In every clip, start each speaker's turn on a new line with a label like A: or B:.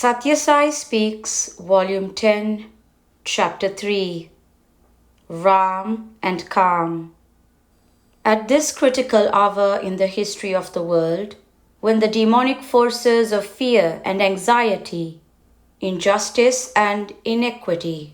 A: Sathya Sai Speaks, Volume 10, Chapter 3, Raam and Kaam. At this critical hour in the history of the world, when the demonic forces of fear and anxiety, injustice and inequity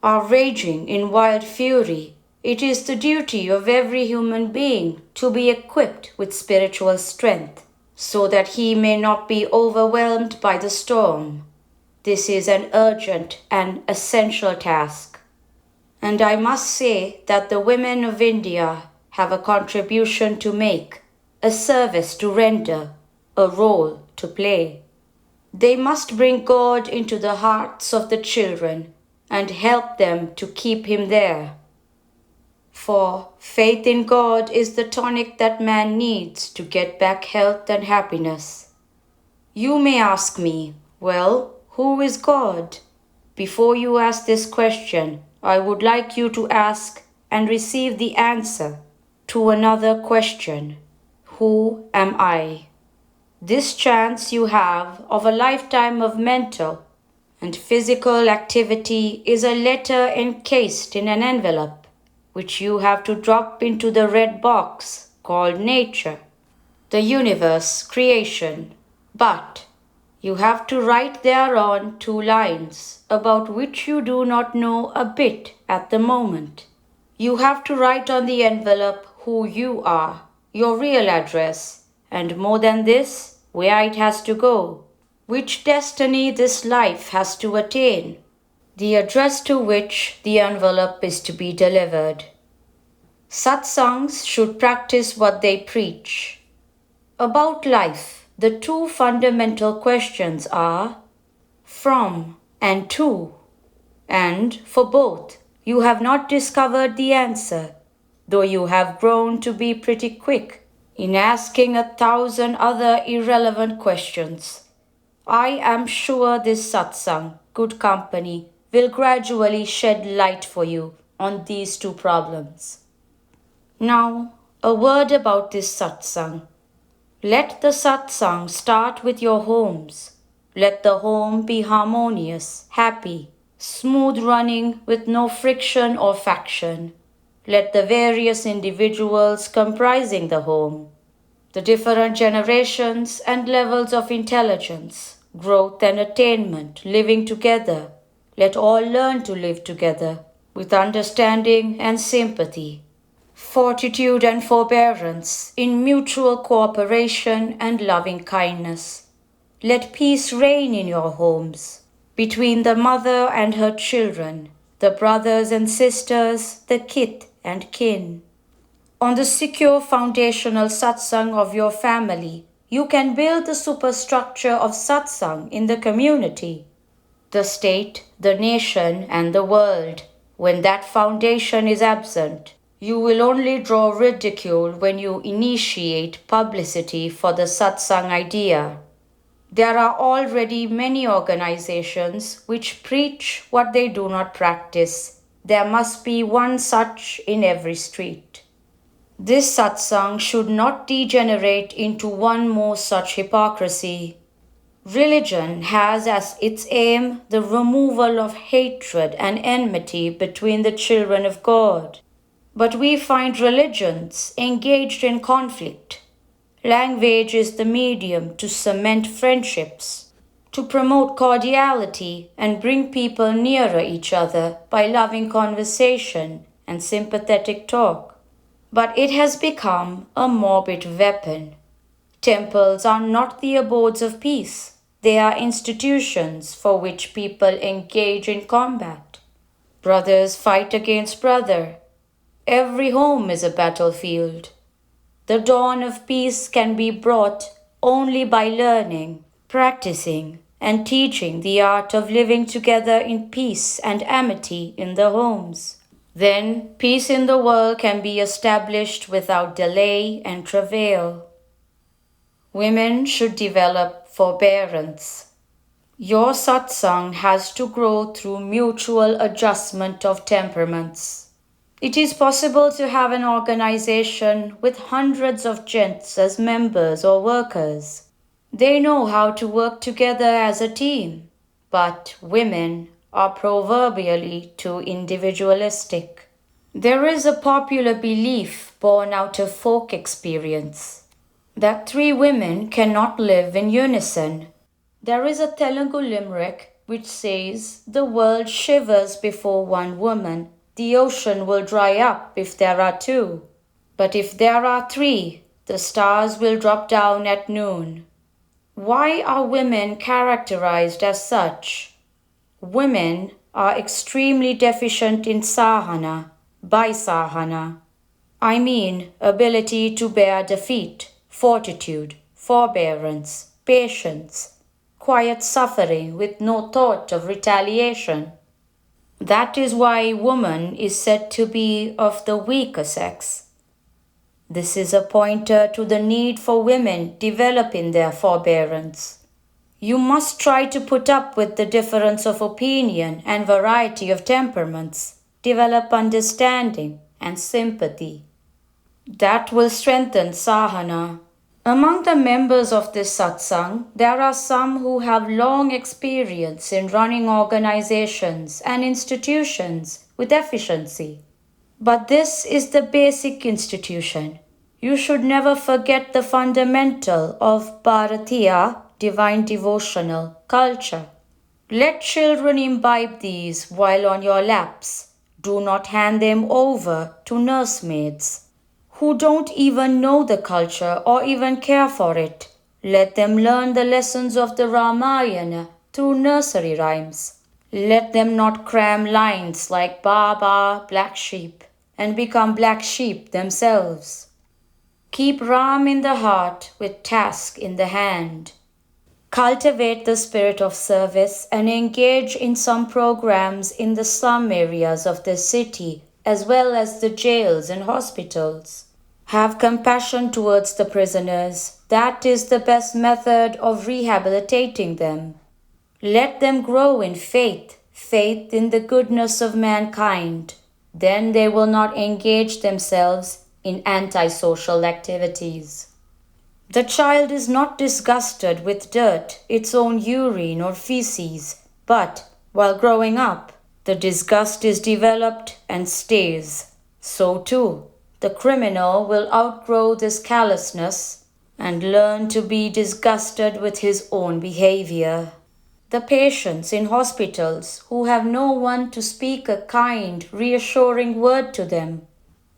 A: are raging in wild fury, it is the duty of every human being to be equipped with spiritual strength, so that he may not be overwhelmed by the storm. This is an urgent and essential task. And I must say that the women of India have a contribution to make, a service to render, a role to play. They must bring God into the hearts of the children and help them to keep Him there. For faith in God is the tonic that man needs to get back health and happiness. You may ask me, well, who is God? Before you ask this question, I would like you to ask and receive the answer to another question. Who am I? This chance you have of a lifetime of mental and physical activity is a letter encased in an envelope, which you have to drop into the red box called nature, the universe, creation. But you have to write thereon 2 lines about which you do not know a bit at the moment. You have to write on the envelope who you are, your real address, and more than this, where it has to go, which destiny this life has to attain, the address to which the envelope is to be delivered. Satsangs should practice what they preach. About life, the 2 fundamental questions are from and to, and for both you have not discovered the answer, though you have grown to be pretty quick in asking 1,000 other irrelevant questions. I am sure this satsang, good company, will gradually shed light for you on these 2 problems. Now, a word about this satsang. Let the satsang start with your homes. Let the home be harmonious, happy, smooth running with no friction or faction. Let the various individuals comprising the home, the different generations and levels of intelligence, growth and attainment living together, let all learn to live together with understanding and sympathy, fortitude and forbearance in mutual cooperation and loving kindness. Let peace reign in your homes, between the mother and her children, the brothers and sisters, the kith and kin. On the secure foundational satsang of your family, you can build the superstructure of satsang in the community, the state, the nation, and the world. When that foundation is absent, you will only draw ridicule when you initiate publicity for the satsang idea. There are already many organizations which preach what they do not practice. There must be one such in every street. This satsang should not degenerate into one more such hypocrisy. Religion has as its aim the removal of hatred and enmity between the children of God. But we find religions engaged in conflict. Language is the medium to cement friendships, to promote cordiality and bring people nearer each other by loving conversation and sympathetic talk. But it has become a morbid weapon. Temples are not the abodes of peace. They are institutions for which people engage in combat. Brothers fight against brother. Every home is a battlefield. The dawn of peace can be brought only by learning, practicing, and teaching the art of living together in peace and amity in the homes. Then peace in the world can be established without delay and travail. Women should develop forbearance. Your satsang has to grow through mutual adjustment of temperaments. It is possible to have an organization with hundreds of gents as members or workers. They know how to work together as a team, but women are proverbially too individualistic. There is a popular belief born out of folk experience that three women cannot live in unison. There is a Telugu limerick which says, "The world shivers before one woman, the ocean will dry up if there are two. But if there are three, the stars will drop down at noon." Why are women characterized as such? Women are extremely deficient in sahana, by sahana. I mean ability to bear defeat, fortitude, forbearance, patience, quiet suffering with no thought of retaliation. That is why woman is said to be of the weaker sex. This is a pointer to the need for women developing their forbearance. You must try to put up with the difference of opinion and variety of temperaments, develop understanding and sympathy. That will strengthen sahana. Among the members of this satsang, there are some who have long experience in running organizations and institutions with efficiency. But this is the basic institution. You should never forget the fundamental of Bharatiya, divine devotional, culture. Let children imbibe these while on your laps. Do not hand them over to nursemaids who don't even know the culture or even care for it. Let them learn the lessons of the Ramayana through nursery rhymes. Let them not cram lines like Baba, black sheep, and become black sheep themselves. Keep Raam in the heart with task in the hand. Cultivate the spirit of service and engage in some programs in the slum areas of the city as well as the jails and hospitals. Have compassion towards the prisoners. That is the best method of rehabilitating them. Let them grow in faith, faith in the goodness of mankind. Then they will not engage themselves in antisocial activities. The child is not disgusted with dirt, its own urine or feces, but while growing up, the disgust is developed and stays. So too, the criminal will outgrow this callousness and learn to be disgusted with his own behavior. The patients in hospitals who have no one to speak a kind, reassuring word to them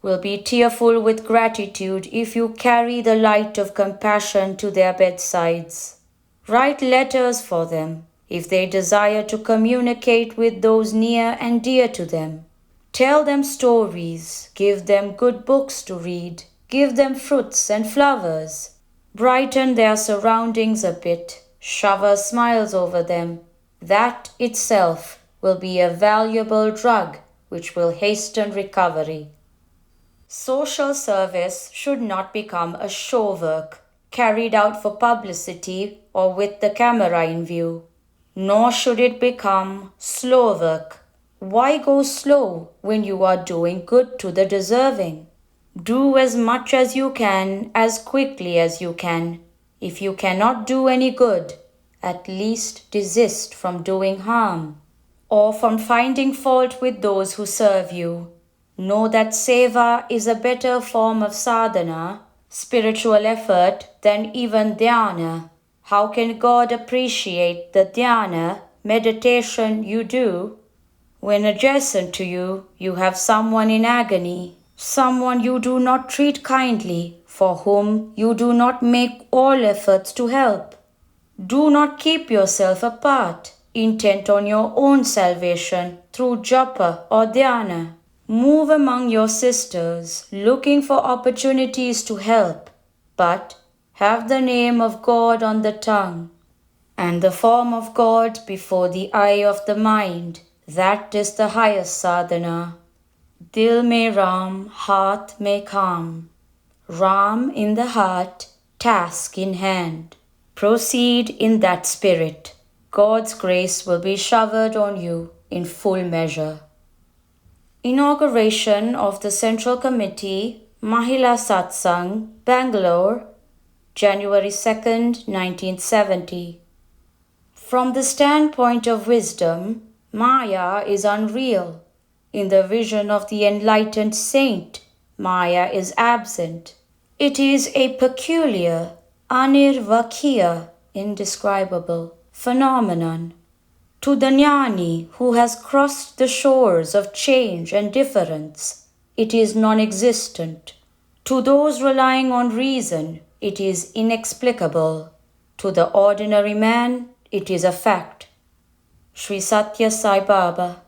A: will be tearful with gratitude if you carry the light of compassion to their bedsides. Write letters for them if they desire to communicate with those near and dear to them. Tell them stories, give them good books to read, give them fruits and flowers. Brighten their surroundings a bit, shower smiles over them. That itself will be a valuable drug which will hasten recovery. Social service should not become a show work carried out for publicity or with the camera in view. Nor should it become slow work. Why go slow when you are doing good to the deserving? Do as much as you can, as quickly as you can. If you cannot do any good, at least desist from doing harm or from finding fault with those who serve you. Know that seva is a better form of sadhana, spiritual effort, than even dhyana. How can God appreciate the dhyana, meditation you do when adjacent to you you have someone in agony, someone you do not treat kindly, for whom you do not make all efforts to help? Do not keep yourself apart, intent on your own salvation through japa or dhyana. Move among your sisters, looking for opportunities to help, but have the name of God on the tongue and the form of God before the eye of the mind. That is the highest sadhana. Dil mein Raam, heart mein Kaam. Raam in the heart, task in hand. Proceed in that spirit. God's grace will be showered on you in full measure. Inauguration of the Central Committee, Mahila Satsang, Bangalore, January 2nd, 1970. From the standpoint of wisdom, Maya is unreal. In the vision of the enlightened saint, Maya is absent. It is a peculiar, anirvakhiya, indescribable phenomenon. To the jnani who has crossed the shores of change and difference, it is non-existent. To those relying on reason, it is inexplicable. To the ordinary man, it is a fact. Sri Sathya Sai Baba.